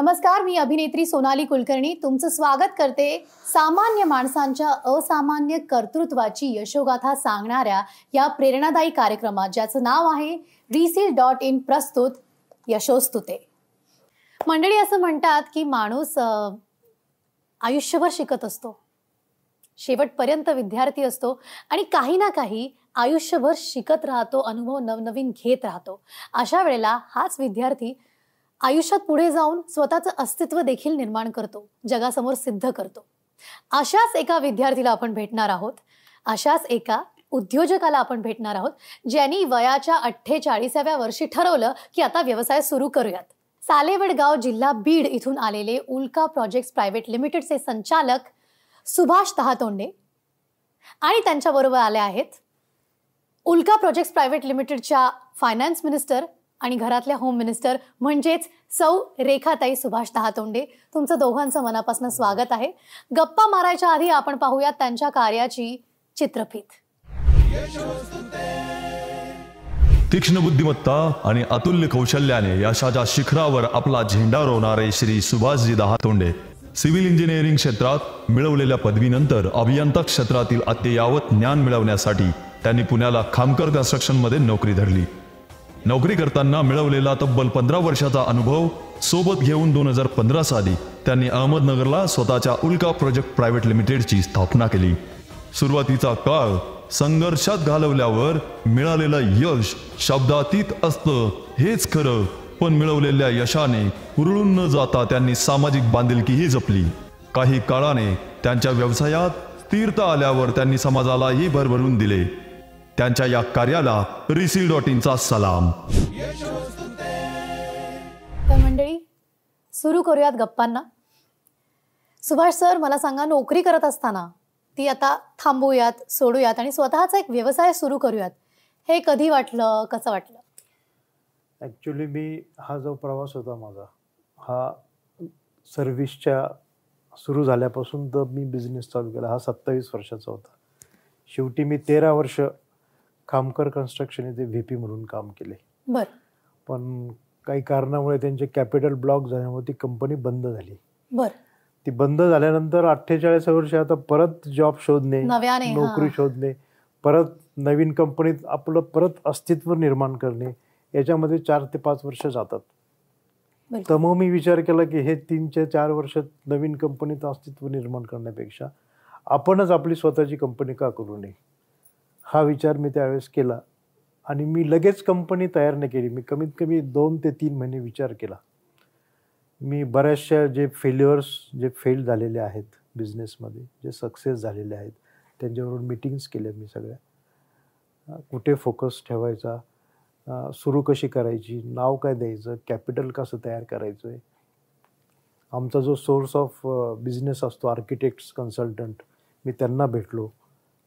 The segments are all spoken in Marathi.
नमस्कार, मी अभिनेत्री सोनाली कुलकर्णी तुमचं स्वागत करते सामान्य माणसांच्या असामान्य कर्तृत्वाची यशोगाथा सांगणाऱ्या या प्रेरणादायी कार्यक्रमात, ज्याचं नाव आहे reseal.in प्रस्तुत यशोस्तुते. मंडळी, असं म्हणतात की माणूस आयुष्यभर शिकत असतो, शेवटपर्यंत विद्यार्थी असतो आणि काही ना काही आयुष्यभर शिकत राहतो, अनुभव नवनवीन घेत राहतो. अशा वेळेला हाच विद्यार्थी आयुष्यात पुढे जाऊन स्वतःचं अस्तित्व देखील निर्माण करतो, जगासमोर सिद्ध करतो. अशाच एका विद्यार्थीला आपण भेटणार आहोत, अशाच एका उद्योजकाला आपण भेटणार आहोत, ज्यांनी वयाच्या 48व्या वर्षी ठरवलं की आता व्यवसाय सुरू करूयात. सालेवडगाव, जिल्हा बीड इथून आलेले उल्का प्रोजेक्ट्स प्रायव्हेट लिमिटेडचे संचालक सुभाष तहातोंडे आणि त्यांच्याबरोबर आले आहेत उल्का प्रोजेक्ट्स प्रायव्हेट लिमिटेडच्या फायनान्स मिनिस्टर आणि घरातल्या होम मिनिस्टर म्हणजेच सौ रेखाताई सुभाष तहातोंडे. तुमचं दोघांचं मनापासून स्वागत आहे. गप्पा मारायच्या आधी आपण पाहूयात त्यांच्या कार्याची चित्रफीत. तीक्ष्ण बुद्धिमत्ता आणि अतुल्य कौशल्याने यशाच्या शिखरावर आपला झेंडा रोवणारे श्री सुभाषजी तहातोंडे सिव्हिल इंजिनिअरिंग क्षेत्रात मिळवलेल्या पदवीनंतर अभियंता क्षेत्रातील अद्ययावत ज्ञान मिळवण्यासाठी त्यांनी पुण्याला खामकर कन्स्ट्रक्शनमध्ये नोकरी धरली. नोकरी करताना मिळवलेला तब्बल 15 वर्षाचा अनुभव सोबत घेऊन 2015 साली त्यांनी अहमदनगरला स्वतःच्या उल्का प्रोजेक्ट प्रायव्हेट लिमिटेडची स्थापना केली. सुरुवातीचा काळ संघर्षात घालवल्यावर मिळालेलं यश शब्दातीत असतं हेच खरं, पण मिळवलेल्या यशाने हुरळून न जाता त्यांनी सामाजिक बांधिलकीही जपली. काही काळाने त्यांच्या व्यवसायात स्थिरता आल्यावर त्यांनी समाजालाही भरभरून दिले. त्यांच्या या कार्याला reseal.inचा सलाम. तर मंडळी, सुरू करूयात गप्पांना. सुभाष सर, मला सांगा, नोकरी करत असताना ती आता थांबूयात, सोडूयात आणि स्वतःचा एक व्यवसाय सुरू करूयात, हे कधी वाटलं, कसं वाटलं? ॲक्च्युली हा जो प्रवास होता माझा, हा सर्व्हिसच्या सुरू झाल्यापासून तर मी बिझनेस चालू केला, हा 27 वर्षाचा होता. शेवटी मी 13 वर्ष खामकर कन्स्ट्रक्शन इथे VP म्हणून काम केले. बरं. पण काही कारणामुळे त्यांचे कॅपिटल ब्लॉक झाल्यामुळे ती कंपनी बंद झाली. बरं. ती बंद झाल्यानंतर 48 वर्ष आता परत जॉब शोधणे, नोकरी शोधणे, परत नवीन कंपनीत आपलं परत अस्तित्व निर्माण करणे, याच्यामध्ये 4 ते 5 वर्ष जातात. तर मग मी विचार केला की हे 3 ते 4 वर्ष नवीन कंपनीत अस्तित्व निर्माण करण्यापेक्षा आपणच आपली स्वतःची कंपनी का करू नये, हा विचार मी त्यावेळेस केला. आणि मी लगेच कंपनी तयार नाही केली. मी कमीत कमी 2 ते 3 महिने विचार केला. मी बऱ्याचशा जे फेल झालेले आहेत बिझनेसमध्ये, जे सक्सेस झालेले आहेत, त्यांच्यावरून मीटिंग्स केल्या मी सगळ्या. कुठे फोकस ठेवायचा, सुरू कशी करायची, नाव काय द्यायचं, कॅपिटल कसं तयार करायचं आहे. आमचा जो सोर्स ऑफ बिझनेस असतो, आर्किटेक्ट्स, कन्सल्टंट, मी त्यांना भेटलो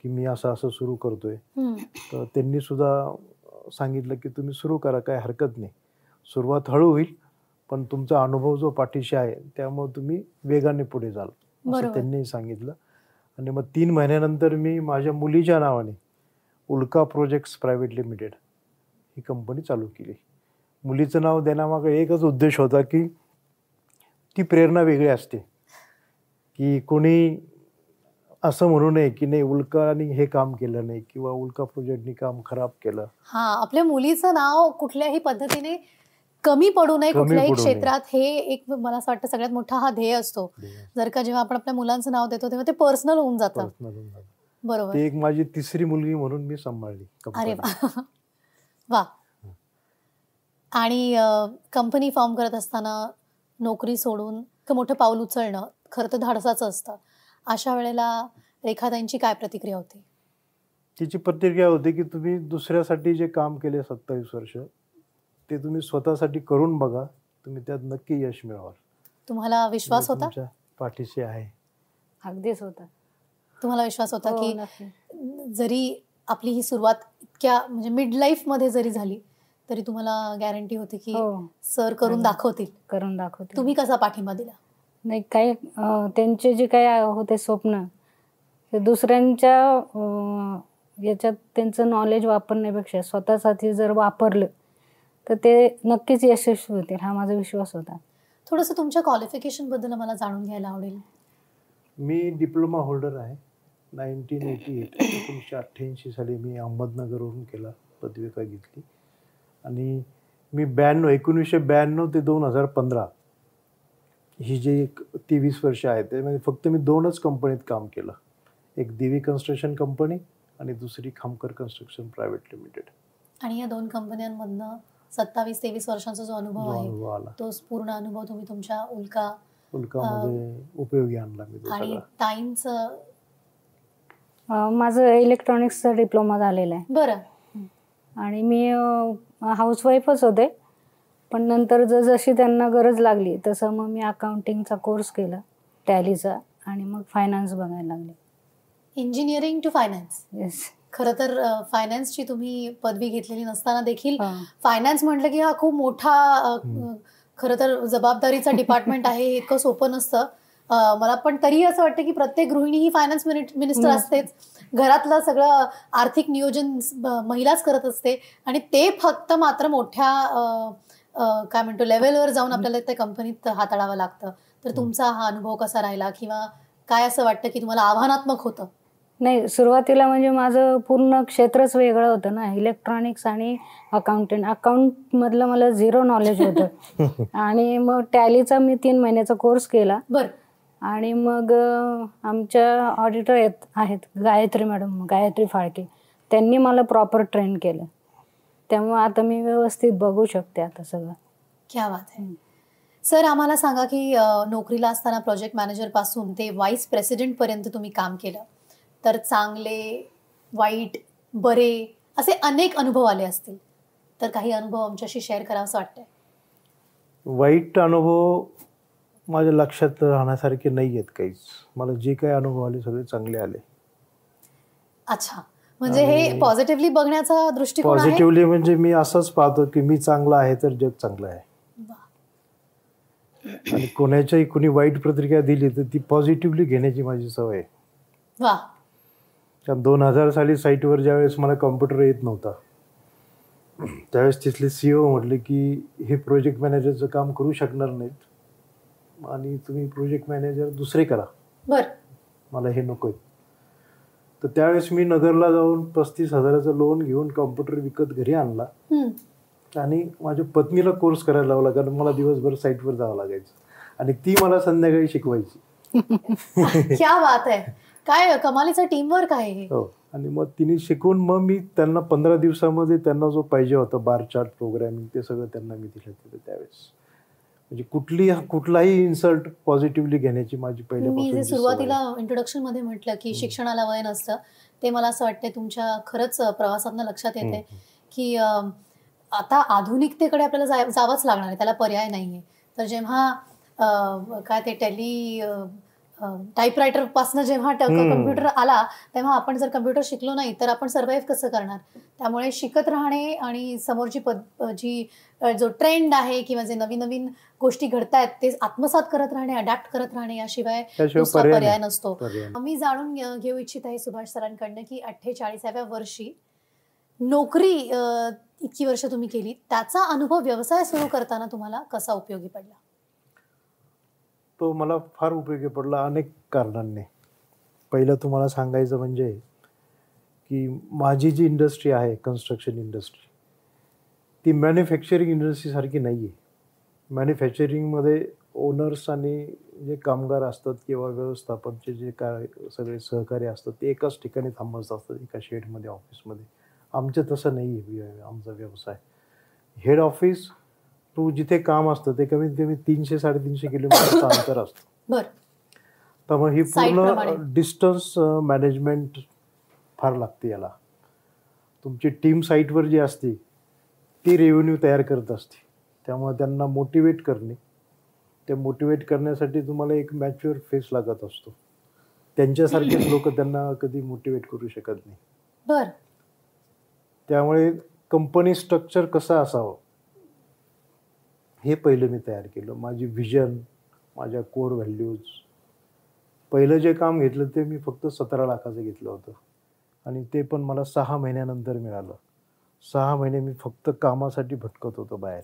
की मी असं असं सुरू करतोय. तर त्यांनी सुद्धा सांगितलं की तुम्ही सुरू करा, काय हरकत नाही, सुरुवात हळू होईल, पण तुमचा अनुभव जो पाठीशी आहे त्यामुळे तुम्ही वेगाने पुढे जाल, असं त्यांनी सांगितलं. आणि मग 3 महिन्यानंतर मी माझ्या मुलीच्या नावाने उल्का प्रोजेक्ट्स प्रायव्हेट लिमिटेड ही कंपनी चालू केली. मुलीचं नाव देण्यामागे एकच उद्देश होता की ती प्रेरणा वेगळी असते, की कोणी असं म्हणू नये की नाही उल्काने हे काम केलं नाही किंवा उल्का प्रोजेक्टनी काम खराब केलं. आपल्या मुलीचं नाव कुठल्याही पद्धतीने कमी पडू नये कुठल्याही क्षेत्रात, हे एक मला असं वाटतं सगळ्यात मोठा हा ध्येय असतो. जर का जेव्हा आपण आपल्या मुलांचं नाव देतो तेव्हा ते पर्सनल होऊन जातं. बरोबर. ती एक माझी 3री मुलगी म्हणून मी सांभाळली. अरे वा. आणि कंपनी फॉर्म करत असताना नोकरी सोडून मोठं पाऊल उचलणं खरं तर धाडसाचं असतं. अशा वेळेला रेखाताईंची काय प्रतिक्रिया होती? तिची प्रतिक्रिया होती की तुम्ही दुसऱ्यासाठी जे काम केले 27 वर्ष, ते तुम्ही स्वतःसाठी करून बघा, तुम्ही त्यात नक्की यश मिळवाल. तुम्हाला विश्वास होता? तुमच्या पाठीशी आहे. अगदीच होता. तुम्हाला विश्वास होता की जरी आपली ही सुरुवात इतक्या म्हणजे मिड लाईफ मध्ये जरी झाली तरी तुम्हाला गॅरंटी होती की सर करून दाखवतील? तुम्ही कसा पाठिंबा दिला? नाही, काय त्यांचे जे काय होते स्वप्न, ते दुसऱ्यांच्या याच्यात त्यांचं नॉलेज वापरण्यापेक्षा स्वतःसाठी जर वापरलं तर ते नक्कीच यशस्वी होतील, हा माझा विश्वास होता. थोडंसं तुमच्या क्वालिफिकेशन बद्दल मला जाणून घ्यायला आवडेल. मी डिप्लोमा होल्डर आहे. 1988 साली मी अहमदनगरवरून केला, पदविका घेतली. आणि मी 1992 ते 2015 ही जी 23 वर्ष आहेत त्यामध्ये फक्त मी 2च कंपनीत काम केलं. एक देवी कन्स्ट्रक्शन कंपनी आणि दुसरी खामकर कन्स्ट्रक्शन प्रायव्हेट लिमिटेड. आणि या 2 कंपन्यांमधनं 27-23 वर्षांचा जो अनुभव आहे तो पूर्ण अनुभव तुम्ही तुमच्या उल्कामध्ये उपयोगी आणला मी. आणि ताईंचं माझं इलेक्ट्रॉनिक्सचा डिप्लोमा झालेला आहे. बरं. आणि मी हाऊसवाईफच होते, पण नंतर जशी त्यांना गरज लागली तसं मग मी अकाउंटिंगचा कोर्स केला, टॅलीचा, आणि मग फायनान्स बघायला लागले. Engineering to finance. येस. खरं तर फायनान्सची तुम्ही पदवी घेतलेली नसताना देखील फायनान्स म्हटलं की हा खूप मोठा खरं तर जबाबदारीचा डिपार्टमेंट आहे. हे इतकं सोपं नसतं. मला पण तरी असं वाटतं की प्रत्येक गृहिणी ही फायनान्स मिनिस्टर असतेच. घरातलं सगळं आर्थिक नियोजन महिलाच करत असते आणि ते फक्त मात्र मोठ्या काय म्हणतो लेवलवर जाऊन आपल्याला त्या कंपनीत हाताळावं लागतं. तर तुमचा हा अनुभव कसा राहिला, किंवा काय असं वाटतं की तुम्हाला आव्हानात्मक होतं? नाही, सुरुवातीला म्हणजे माझं पूर्ण क्षेत्रच वेगळं होतं ना, इलेक्ट्रॉनिक्स आणि अकाउंटमधलं मला 0 नॉलेज होतं. आणि मग टॅलीचा मी 3 महिन्याचा कोर्स केला. बरं. आणि मग आमच्या ऑडिटर आहेत गायत्री फाळके, त्यांनी मला प्रॉपर ट्रेन केलं. त्यामुळे आता मी व्यवस्थित बघू शकते आता सगळं. क्या बात आहे. सर, आम्हाला सांगा की नोकरीला असताना प्रोजेक्ट मॅनेजर पासून ते व्हाईस प्रेसिडेंट पर्यंत तुम्ही काम केलं, तर चांगले, वाईट, बरे असे अनेक अनुभव आले असतील, तर काही अनुभव आमच्याशी शेअर करावं असं वाटतंय. वाईट अनुभव माझ्या लक्षात राहण्यासारखे नाही आहेत काहीच. मला जे काही अनुभव आले सगळे चांगले आले. अच्छा, म्हणजे हे पॉझिटिव्हली बघण्याचा दृष्टिकोन आहे. पॉझिटिव्हली म्हणजे मी असंच पाहतो की मी चांगला आहे तर जग चांगलं आहे. आणि कुणी वाईट प्रतिक्रिया दिली तर ती पॉझिटिव्हली घेण्याची माझी सवय आहे. वा. 2000 साली साईटवर ज्यावेळेस मला कॉम्प्युटर येत नव्हता, त्यावेळेस तिथले CEO म्हटले की हे प्रोजेक्ट मॅनेजरचं काम करू शकणार नाहीत आणि तुम्ही प्रोजेक्ट मॅनेजर दुसरे करा. बरं. मला हे नकोय. तर त्यावेळेस मी नगरला जाऊन 35,000चं लोन घेऊन कॉम्प्युटर विकत घरी आणला आणि माझ्या पत्नीला कोर्स करायला लावला, कारण मला दिवसभर साईटवर जावं लागायचं आणि ती मला संध्याकाळी शिकवायची. क्या बात आहे. काय कमालीचं टीमवर्क आहे हे. हो. आणि मग तिने शिकवून मग मी त्यांना 15 दिवसामध्ये त्यांना जो पाहिजे होता बार चार्ट प्रोग्रामिंग ते सगळं त्यांना मी दिलं तिथं. त्यावेळेस म्हणजे कुठलाही इन्सल्ट पॉझिटिव्हली घेण्याची माझी पहिल्यापासून. मी जे सुरुवातीला इंट्रोडक्शन मध्ये म्हटलं की शिक्षणाला वय नसतं, ते मला असं वाटतं तुमच्या खरंच प्रवासातनं लक्षात येते की आता आधुनिकतेकडे आपल्याला जावंच लागणार आहे, त्याला पर्याय नाहीये. तर जेव्हा काय ते टाईपरायटर पासून जेव्हा कम्प्युटर आला, तेव्हा आपण जर कम्प्युटर शिकलो नाही तर आपण सर्व्हाइव्ह कसं करणार? त्यामुळे शिकत राहणे आणि समोरची जो ट्रेंड आहे किंवा जे नवीन नवीन गोष्टी घडतायत ते आत्मसात करत राहणे, अडॅप्ट करत राहणे, याशिवाय दुसरा पर्याय नसतो. मी जाणून घेऊ इच्छित आहे सुभाष सरांकडनं की 48व्या वर्षी नोकरी इतकी वर्ष तुम्ही केली, त्याचा अनुभव व्यवसाय सुरू करताना तुम्हाला कसा उपयोगी पडला? तो मला फार उपयोगी पडला अनेक कारणांनी. पहिलं तुम्हाला सांगायचं म्हणजे की माझी जी इंडस्ट्री आहे कन्स्ट्रक्शन इंडस्ट्री, ती मॅन्युफॅक्चरिंग इंडस्ट्रीसारखी नाही आहे. मॅन्युफॅक्चरिंगमध्ये ओनर्स आणि जे कामगार असतात किंवा व्यवस्थापनचे जे काय सगळे सहकारी असतात ते एकाच ठिकाणी थांबत असतात, एका शेडमध्ये, ऑफिसमध्ये. आमचं तसं नाही आहे. आमचा व्यवसाय हेड ऑफिस टू जिथे काम असतं ते कमीत कमी 300-350 किलोमीटरचं अंतर असतं. बरं. तर मग ही पूर्ण डिस्टन्स मॅनेजमेंट फार लागते याला. तुमची टीम साईटवर जी असते ती रेव्हेन्यू तयार करत असते, त्यामुळे त्यांना मोटिवेट करणे, ते मोटिवेट करण्यासाठी तुम्हाला एक मॅच्युअर फेस लागत असतो. त्यांच्यासारखेच लोक त्यांना कधी मोटिवेट करू शकत नाही. बरं. त्यामुळे कंपनी स्ट्रक्चर कसं असावं हे पहिलं मी तयार केलं. माझी व्हिजन, माझ्या कोर व्हॅल्यूज. पहिलं जे काम घेतलं ते मी फक्त 17 लाखाचं घेतलं होतं आणि ते पण मला 6 महिन्यानंतर मिळालं. 6 महिने मी फक्त कामासाठी भटकत होतो बाहेर.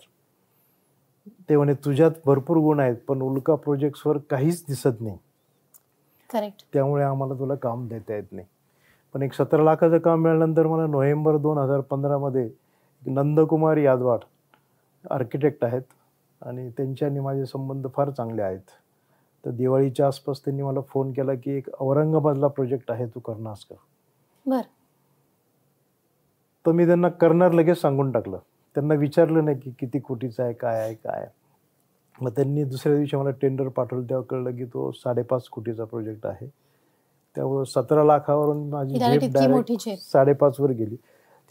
ते म्हणे तुझ्यात भरपूर गुण आहेत पण उल्का प्रोजेक्ट्सवर काहीच दिसत नाही, करेक्ट, त्यामुळे आम्हाला तुला काम देता येत नाही. पण एक 17 लाखाचं काम मिळाल्यानंतर मला नोव्हेंबर 2015 मध्ये नंदकुमार यादवाड आर्किटेक्ट आहेत आणि त्यांच्यानी माझे संबंध फार चांगले आहेत. तर दिवाळीच्या आसपास त्यांनी मला फोन केला की एक औरंगाबादला प्रोजेक्ट आहे, तू करणारस का. बर, तर मी त्यांना करणार लगेच सांगून टाकलं. त्यांना विचारलं नाही की किती कोटीचा आहे, काय आहे काय. मग त्यांनी दुसऱ्या दिवशी मला टेंडर पाठवलं, तेव्हा कळलं की तो 5.5 कोटीचा प्रोजेक्ट आहे. त्यामुळे 17 लाखावरून माझी झेप डायरेक्ट 5.5 वर गेली.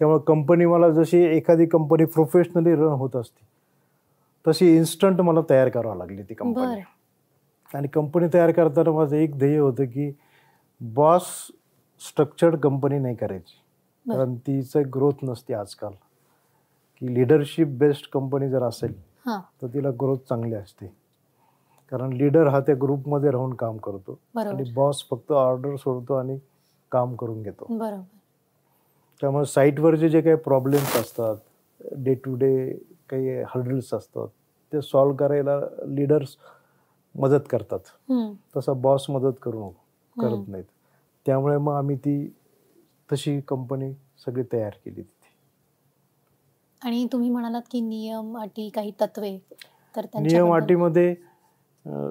त्यामुळे कंपनी मला जशी एखादी कंपनी प्रोफेशनली रन होत असते तशी इन्स्टंट मला तयार करावं लागली ती कंपनी. आणि कंपनी तयार करताना माझं एक ध्येय होतं की बॉस स्ट्रक्चर्ड कंपनी नाही करायची, कारण तिचं ग्रोथ नसते आजकाल. की लिडरशिप बेस्ड कंपनी जर असेल तर तिला ग्रोथ चांगली असते, कारण लीडर हा त्या ग्रुपमध्ये राहून काम करतो आणि बॉस फक्त ऑर्डर सोडतो आणि काम करून घेतो. त्यामुळे साईटवरचे जे काही प्रॉब्लेम्स असतात, डे टू डे काही हर्डल्स असतात, ते सॉल्व्ह करायला लीडर्स मदत करतात, तसा बॉस मदत करत नाहीत. त्यामुळे मग आम्ही ती तशी कंपनी सगळी तयार केली तिथे. आणि तुम्ही म्हणालात की नियम अटी काही तत्वे, तर नियम अटीमध्ये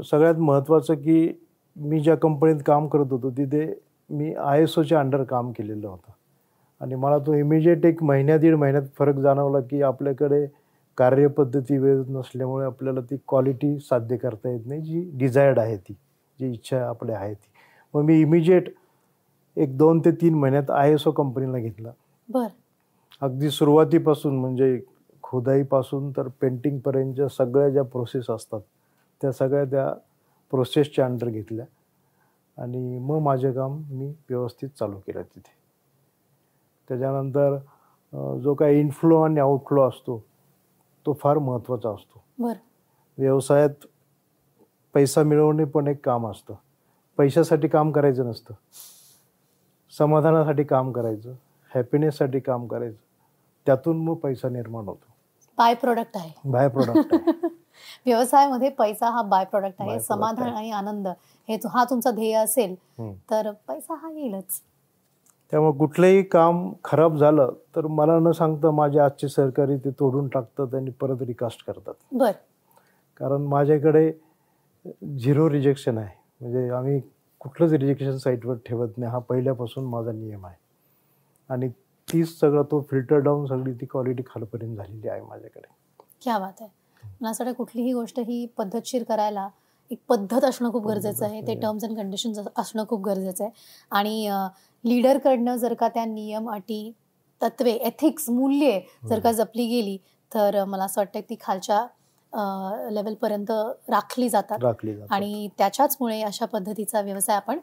सगळ्यात महत्त्वाचं की मी ज्या कंपनीत काम करत होतो तिथे मी ISOच्या अंडर काम केलेलं होतं आणि मला तो इमिजिएट एक दीड महिन्यात फरक जाणवला की आपल्याकडे कार्यपद्धती वेळ नसल्यामुळे आपल्याला ती क्वालिटी साध्य करता येत नाही जी डिझायर्ड आहे, ती जी इच्छा आपली आहे ती. मग मी इमिजिएट एक 2 ते 3 महिन्यात ISO कंपनीला घेतला. बर, अगदी सुरुवातीपासून म्हणजे खोदाईपासून तर पेंटिंगपर्यंतच्या सगळ्या ज्या प्रोसेस असतात त्या सगळ्या त्या प्रोसेसच्या अंडर घेतल्या आणि मग माझे काम मी व्यवस्थित चालू केलं तिथे. त्याच्यानंतर जो काही इनफ्लो आणि आउटफ्लो असतो तो फार महत्त्वाचा असतो. बर, व्यवसायात पैसा मिळवणे पण एक काम असतं. पैशासाठी काम करायचं नसतं, समाधानासाठी काम करायचं, हॅपीनेससाठी काम करायचं, त्यातून मग पैसा निर्माण होतो. बाय प्रोडक्ट आहे, बाय प्रोडक्ट आहे. व्यवसायामध्ये पैसा हा बाय प्रोडक्ट आहे. समाधान आणि आनंद हा तुमचा ध्येय असेल तर पैसा हा येईलच. त्यामुळे कुठलंही काम खराब झालं तर मला न सांगता माझे आजचे सहकारी ते तोडून टाकतात आणि परत रिकास्ट करतात. बर, कारण माझ्याकडे 0 रिजेक्शन आहे. म्हणजे आम्ही कुठलंच रिजेक्शन साईटवर ठेवत नाही, हा पहिल्यापासून माझा नियम आहे. आणि तीच सगळं तो फिल्टर डाऊन सगळी ती क्वालिटी खालपर्यंत झालेली आहे माझ्याकडे. क्या बात आहे. मला असं वाटतं कुठलीही गोष्ट ही पद्धतशीर करायला एक पद्धत असणं खूप गरजेचं आहे, ते टर्म्स अँड कंडिशन्स असणं खूप गरजेचं आहे. आणि लीडरकडनं जर का त्या नियम अटी तत्वे एथिक्स मूल्ये जर का जपली गेली तर मला असं वाटतं ती खालच्या लेवलपर्यंत राखली जातात आणि त्याच्याचमुळे अशा पद्धतीचा व्यवसाय आपण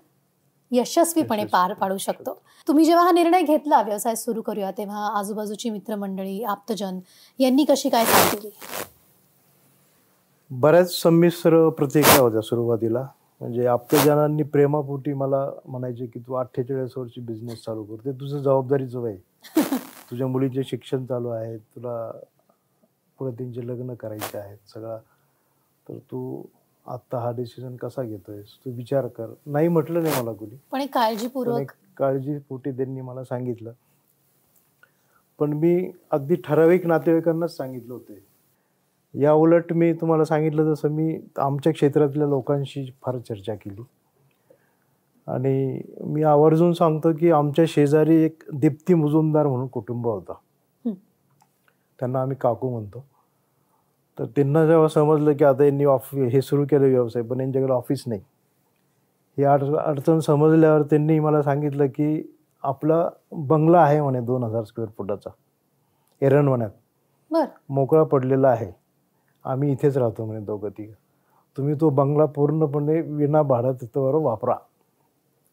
यशस्वीपणे पार पाडू शकतो. तुम्ही जेव्हा हा निर्णय घेतला व्यवसाय सुरू करूया तेव्हा आजूबाजूची मित्रमंडळी आप्तजन यांनी कशी काय साथ दिली? बऱ्याच संमिश्र प्रतिक्रिया होत्या सुरुवातीला. म्हणजे आप्तजनांनी प्रेमापोटी मला म्हणायचे की तू 48 वर्षी बिझनेस चालू कर, ते तुझं जबाबदारीचं आहे, तुझ्या मुलीचे शिक्षण चालू आहे, तुला पुढे त्यांचे लग्न करायचे आहेत सगळं, तर तू आत्ता हा डिसिजन कसा घेतोयस, तू विचार कर. नाही म्हटलं नाही मला कुणी, पण काळजीपोटी त्यांनी मला सांगितलं. पण मी अगदी ठराविक नातेवाईकांनाच सांगितलं होतं. या उलट मी तुम्हाला सांगितलं तसं मी आमच्या क्षेत्रातल्या लोकांशी फार चर्चा केली आणि मी आवर्जून सांगतो की आमच्या शेजारी एक दीप्ती मुजुमदार म्हणून कुटुंब होता, त्यांना आम्ही काकू म्हणतो. तर त्यांना जेव्हा समजलं की आता यांनी हे सुरू केलं व्यवसाय पण यांच्याकडे ऑफिस नाही, ही अडचण समजल्यावर त्यांनी मला सांगितलं की आपला बंगला आहे म्हणे 2000 स्क्वेअर फुटाचा एरणवण्यात मोकळा पडलेला आहे, आम्ही इथेच राहतो म्हणे दोघं तिघं, तुम्ही तो बंगला पूर्णपणे विना भाड्यावर वापरा.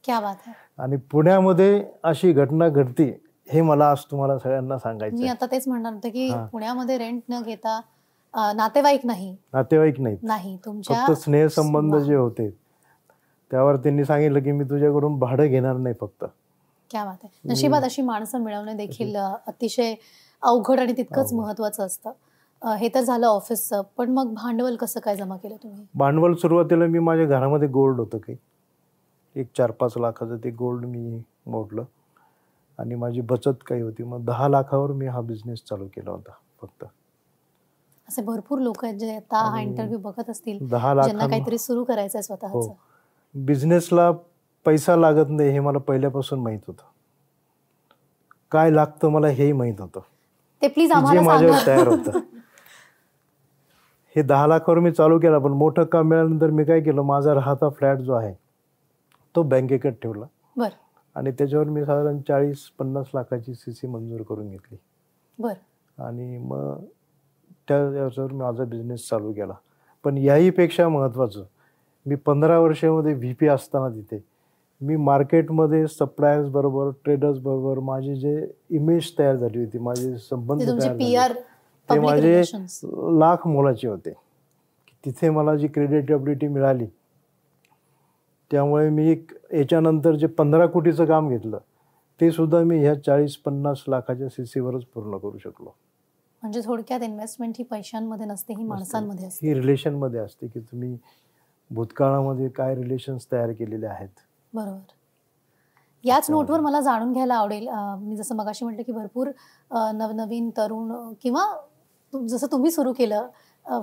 क्या बात आहे. आणि पुण्यामध्ये अशी घटना घडती हे मला आज तुम्हाला सगळ्यांना सांगायचं. मी आता तेच म्हणणार होते की पुण्यामध्ये रेंट न घेता नातेवाईक नाही तुमच्या फक्त स्नेहसंबंध जे होते त्यावर त्यांनी सांगितलं की मी तुझ्याकडून भाडं घेणार नाही फक्त. क्या बात आहे. नशिबात अशी माणसं मिळवणे देखील अतिशय अवघड आणि तितकंच महत्वाचं असतं. हे तर झालं ऑफिसचं, पण मग भांडवल कसं काय जमा केलं तुम्ही? भांडवल सुरुवातीला मी माझ्या घरामध्ये गोल्ड होतं काही, एक 4-5 लाखाचं ते गोल्ड मी मोडलं आणि माझी बचत काही होती, मग 10 लाखावर मी हा बिझनेस चालू केला होता फक्त. असे भरपूर लोक आहेत जे आता हा इंटरव्ह्यू बघत असतील, 10 लाख ज्यांना काहीतरी सुरू करायचं आहे स्वतःचं. बिझनेसला पैसा लागत नाही हे मला पहिल्यापासून माहित होतं. काय लागतं मला हेही माहित होतं, ते प्लीज जे आम्हाला माझ्यावर सांगा. तयार होतं. हे 10 लाखावर मी चालू केला, पण मोठं काम मिळाल्यानंतर मी काय केलं, माझा राहता फ्लॅट जो आहे तो बँकेकडे ठेवला बर आणि त्याच्यावर मी साधारण 40-50 लाखाची CC मंजूर करून घेतली बर आणि मग त्याच्यावर माझा बिझनेस चालू केला. पण याहीपेक्षा महत्त्वाचं, मी 15 वर्षामध्ये VP असताना तिथे मी मार्केटमध्ये सप्लायर्स बरोबर, ट्रेडर्स बरोबर माझी जे इमेज तयार झाली होती, माझे संबंध तयार झाले, ते माझे लाख मोलाचे होते. तिथे मला जी क्रेडिटेबिलिटी मिळाली, त्यामुळे मी याच्यानंतर जे 15 कोटीचं काम घेतलं ते सुद्धा मी ह्या 40-50 लाखाच्या CC वरच पूर्ण करू शकलो. म्हणजे थोडक्यात इन्व्हेस्टमेंट ही पैशांमध्ये नसते, ही माणसांमध्ये असते, ही रिलेशनमध्ये असते की तुम्ही भूतकाळामध्ये काय रिलेशन्स तयार केलेले आहेत. बरोबर. याच नोटवर मला जाणून घ्यायला आवडेल, मी जसं मगाशी म्हटलं की भरपूर नवनवीन तरुण किंवा जसं तुम्ही सुरू केलं,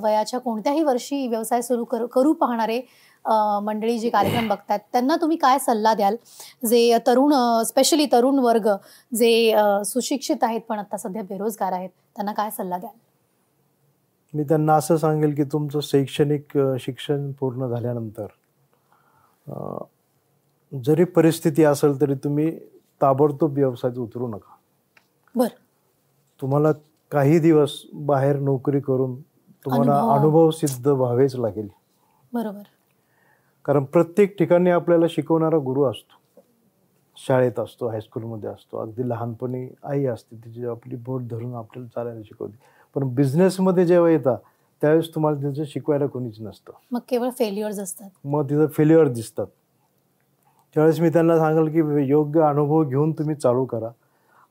वयाच्या कोणत्याही वर्षी व्यवसाय सुरू करू पाहणारे मंडळी जे कार्यक्रम बघतात त्यांना तुम्ही काय सल्ला द्याल, जे तरुण, स्पेशली तरुण वर्ग जे सुशिक्षित आहेत पण आता सध्या बेरोजगार आहेत, त्यांना काय सल्ला द्याल? मी त्यांना असं सांगेल की तुमचं शैक्षणिक शिक्षण पूर्ण झाल्यानंतर जरी परिस्थिती असेल तरी तुम्ही ताबडतोब व्यवसायात उतरू नका. बर. तुम्हाला काही दिवस बाहेर नोकरी करून तुम्हाला अनुभव सिद्ध व्हावेच लागेल. बरोबर. कारण प्रत्येक ठिकाणी आपल्याला शिकवणारा गुरु असतो, शाळेत असतो, हायस्कूलमध्ये असतो, अगदी लहानपणी आई असते तिची आपली बोट धरून आपल्याला चालायला शिकवते. पण बिझनेसमध्ये जेव्हा येतात त्यावेळेस तुम्हाला तिचं शिकवायला कोणीच नसतं, मग केवळ फेल्युअर्स असतात, मग तिथं फेल्युअर दिसतात. त्यावेळेस मी त्यांना सांगेल की योग्य अनुभव घेऊन तुम्ही चालू करा.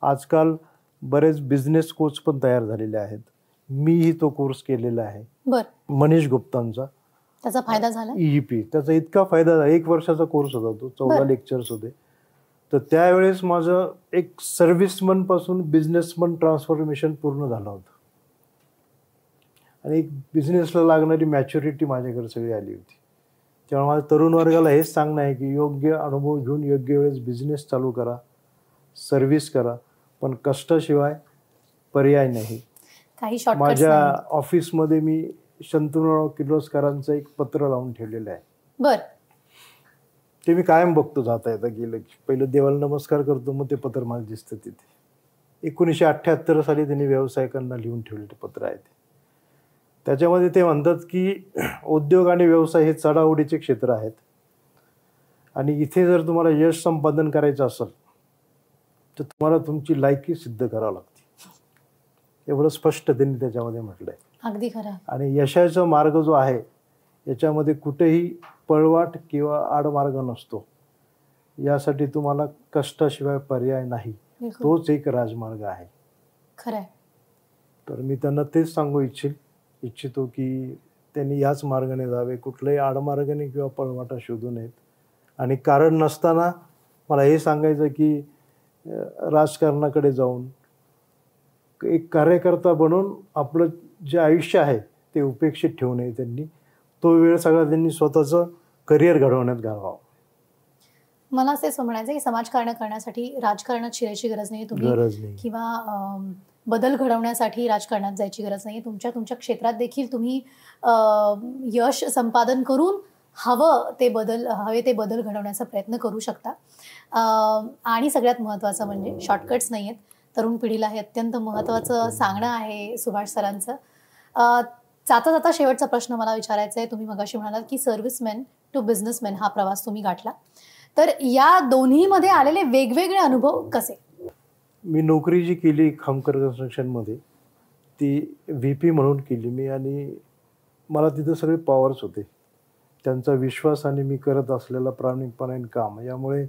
आजकाल बरेच बिझनेस कोच पण तयार झालेले आहेत, मीही तो कोर्स केलेला आहे. बर. मनीष गुप्तांचा. त्याचा फायदा झाला? EEP, त्याचा इतका फायदा झाला. 1 वर्षाचा कोर्स होता तो, 14 लेक्चर्स होते. तर त्यावेळेस माझं एक सर्व्हिसमन पासून बिझनेसमन ट्रान्सफॉर्मेशन पूर्ण झालं होतं आणि एक बिझनेसला लागणारी मॅच्युरिटी माझ्याकडे सगळी आली होती. त्यामुळे माझ्या तरुण वर्गाला हेच सांगणं आहे की योग्य अनुभव घेऊन योग्य वेळेस बिझनेस चालू करा, सर्व्हिस करा, पण कष्टाशिवाय पर्याय नाही. काही शॉर्टकट्स माझ्या नाही. ऑफिसमध्ये मी शंतनुराव किर्लोस्करांचं एक पत्र लावून ठेवलेलं आहे. बर. ते मी कायम बघतो जाता येता गेलं की. पहिलं देवाला नमस्कार करतो, मग ते पत्र मला दिसतं तिथे. 1978 साली त्यांनी व्यावसायिकांना लिहून ठेवलेले पत्र आहे. त्याच्यामध्ये ते म्हणतात की उद्योग आणि व्यवसाय हे चढाओढीचे क्षेत्र आहेत आणि इथे जर तुम्हाला यश संपादन करायचं असेल तर तुम्हाला तुमची लायकी सिद्ध करावी लागते. एवढं स्पष्ट त्यांनी त्याच्यामध्ये म्हटलंय. अगदी खरं. आणि यशाचा मार्ग जो आहे याच्यामध्ये कुठेही पळवाट किंवा आडमार्ग नसतो. यासाठी तुम्हाला कष्टाशिवाय पर्याय नाही, तोच एक राजमार्ग आहे. खरंय. तर मी त्यांना तेच सांगू इच्छितो की त्यांनी याच मार्गाने जावे, कुठल्याही आडमार्गाने किंवा पळवाटा शोधू नयेत. आणि कारण नसताना मला हे सांगायचं की राजकारणाकडे जाऊन एक कार्यकर्ता बनून आपलं जे आयुष्य आहे ते उपेक्षित ठेवू नये. त्यांनी तो वेळ सगळा त्यांनी स्वतःचं करिअर घडवण्यात घालवावं. मला असेच म्हणायचं की समाजकारण करण्यासाठी राजकारणात शिरायची गरज नाही तुम्ही, किंवा बदल घडवण्यासाठी राजकारणात जायची गरज नाही. तुमच्या क्षेत्रात देखील तुम्ही यश संपादन करून हवे ते बदल घडवण्याचा प्रयत्न करू शकता. आणि सगळ्यात महत्त्वाचं म्हणजे शॉर्टकट्स नाही आहेत. तरुण पिढीला हे अत्यंत महत्त्वाचं सांगणं आहे सुभाष सरांचं. जाता जाता शेवटचा प्रश्न मला विचारायचा आहे. तुम्ही मगाशी म्हणालात की सर्व्हिसमॅन टू बिझनेसमॅन हा प्रवास तुम्ही गाठला, तर या दोन्हीमध्ये आलेले वेगवेगळे अनुभव कसे? मी नोकरी जी केली खामकर कन्स्ट्रक्शनमध्ये ती VP म्हणून केली मी आणि मला तिथं सगळे पॉवर्स होते. त्यांचा विश्वास आणि मी करत असलेला प्रामाणिकपणाने काम, यामुळे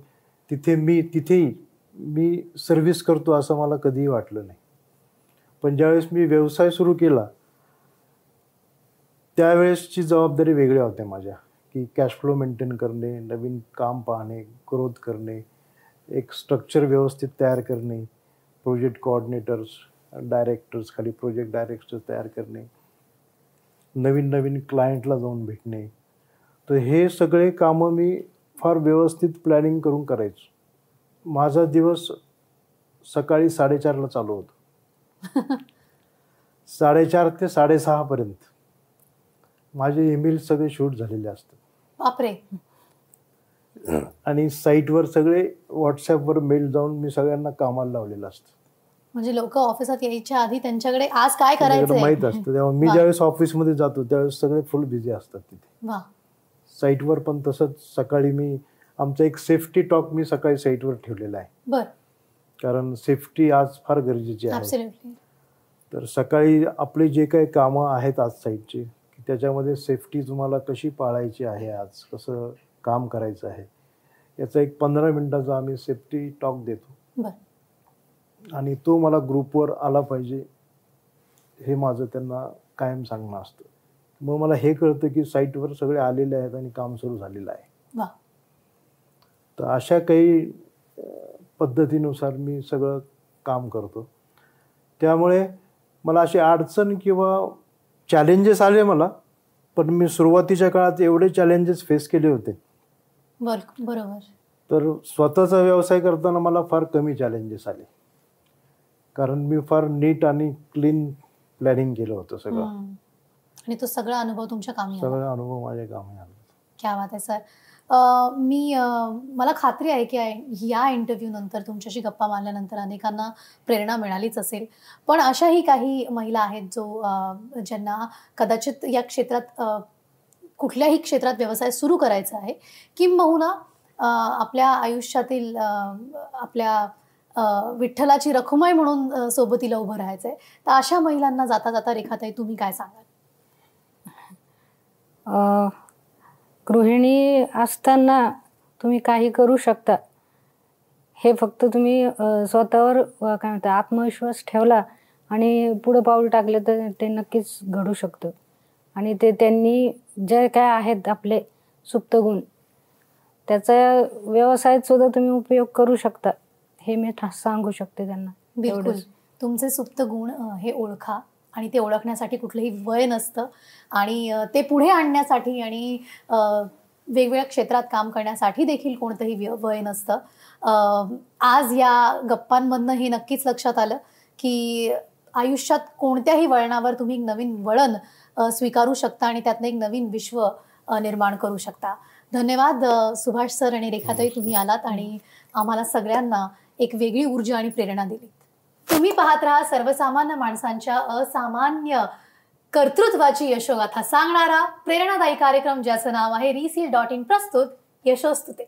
तिथेही मी सर्व्हिस करतो असं मला कधीही वाटलं नाही. पण ज्यावेळेस मी व्यवसाय सुरू केला त्यावेळेसची जबाबदारी वेगळ्या होत्या माझ्या, की कॅश फ्लो मेंटेन करणे, नवीन काम पाहणे, ग्रोथ करणे, एक स्ट्रक्चर व्यवस्थित तयार करणे, प्रोजेक्ट कोऑर्डिनेटर्स, डायरेक्टर्स, खाली प्रोजेक्ट डायरेक्टर्स तयार करणे, नवीन नवीन क्लायंटला जाऊन भेटणे. तर हे सगळे कामं मी फार व्यवस्थित प्लॅनिंग करून करायचो. माझा दिवस सकाळी 4:30ला चालू होतो. 4:30 ते 6:30 पर्यंत माझे ईमेल सगळे शूट झालेले असतात. बापरे. आणि साईटवर सगळे व्हॉट्सॲपवर मेल जाऊन मी सगळ्यांना कामाला लावलेलं असतं. म्हणजे लोक ऑफिसात यायच्या आधी त्यांच्याकडे आज काय करायचं माहित असतं. तेव्हा मी ज्यावेळेस ऑफिसमध्ये जातो त्यावेळेस सगळे फुल बिझी असतात तिथे. साईटवर पण तसंच सकाळी मी आमचा एक सेफ्टी टॉक मी सकाळी साईटवर ठेवलेला आहे. कारण सेफ्टी आज फार गरजेची आहे. तर सकाळी आपले जे काही कामं आहेत आज साईटचे, की त्याच्यामध्ये सेफ्टी तुम्हाला कशी पाळायची आहे, आज कसं काम करायचं आहे, याचा एक 15 मिनिटाचा आम्ही सेफ्टी टॉक देतो. आणि तो मला ग्रुपवर आला पाहिजे हे माझं त्यांना कायम सांगणं असतं. मग मला हे कळतं की साईटवर सगळे आलेले आहेत आणि काम सुरू झालेलं आहे. तर अशा काही पद्धतीनुसार मी सगळं काम करतो. त्यामुळे मला अशी अडचण किंवा चॅलेंजेस आले मला, पण मी सुरुवातीच्या काळात एवढे चॅलेंजेस फेस केले होते. बरोबर. तर स्वतःचा व्यवसाय करताना मला फार कमी चॅलेंजेस आले, कारण मी फार नीट आणि क्लीन प्लॅनिंग केलं होतं सगळं. आणि तो सगळा अनुभव तुमच्या कामी आला. सगळा अनुभव माझ्या कामी आला. क्या बात आहे सर. मला खात्री आहे की या इंटरव्ह्यू नंतर तुमच्याशी गप्पा मारल्यानंतर अनेकांना प्रेरणा मिळालीच असेल. पण अशाही काही महिला आहेत ज्यांना कदाचित या क्षेत्रात कुठल्याही क्षेत्रात व्यवसाय सुरू करायचा आहे, किंबहुना आपल्या आयुष्यातील आपल्या विठ्ठलाची रखुमाई म्हणून सोबतीला उभं राहायचंय. तर अशा महिलांना जाता जाता रेखाताई तुम्ही काय सांगाल? गृहिणी असताना तुम्ही काही करू शकता, हे फक्त तुम्ही स्वतःवर काय म्हणतात आत्मविश्वास ठेवला आणि पुढं पाऊल टाकलं तर ते नक्कीच घडू शकतं. आणि ते त्यांनी जे काय आहेत आपले सुप्त गुण, त्याचा व्यवसायात सुद्धा तुम्ही उपयोग करू शकता, हे मी सांगू शकते त्यांना. बिलकुल. तुमचे सुप्त गुण हे ओळखा, आणि ते ओळखण्यासाठी कुठलंही वय नसतं, आणि ते पुढे आणण्यासाठी आणि वेगवेगळ्या क्षेत्रात काम करण्यासाठी देखील कोणतंही वय नसतं. आज या गप्पांमधनं हे नक्कीच लक्षात आलं की आयुष्यात कोणत्याही वळणावर तुम्ही एक नवीन वळण स्वीकारू शकता आणि त्यातनं एक नवीन विश्व निर्माण करू शकता. धन्यवाद सुभाष सर आणि रेखाताई, तुम्ही आलात आणि आम्हाला सगळ्यांना एक वेगळी ऊर्जा आणि प्रेरणा दिली. तुम्ही पाहत राहा सर्वसामान्य माणसांच्या असामान्य कर्तृत्वाची यशोगाथा सांगणारा प्रेरणादायी कार्यक्रम, ज्याचं नाव आहे reseal.in प्रस्तुत यशोस्तुते.